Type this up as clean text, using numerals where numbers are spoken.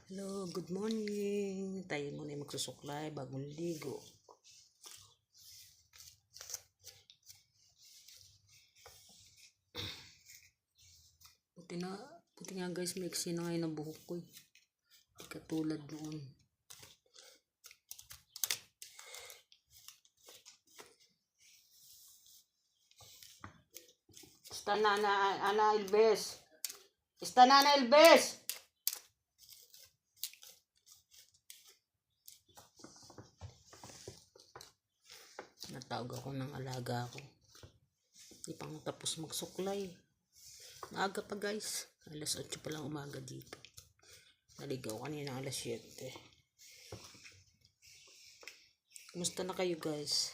Hello, good morning. Tayo muna yung magsusuklay bagong ligo. Buti nga guys, maiksi na ngayon ang buhok ko. Hindi katulad noon. Esta Ana Ilves. Esta Ana Ilves. Natawag ako ng alaga ko. Hindi pa ako tapos magsuklay. Maaga pa guys. Alas 8 pa lang umaga dito. Naligaw kanina alas 7. Kumusta na kayo guys?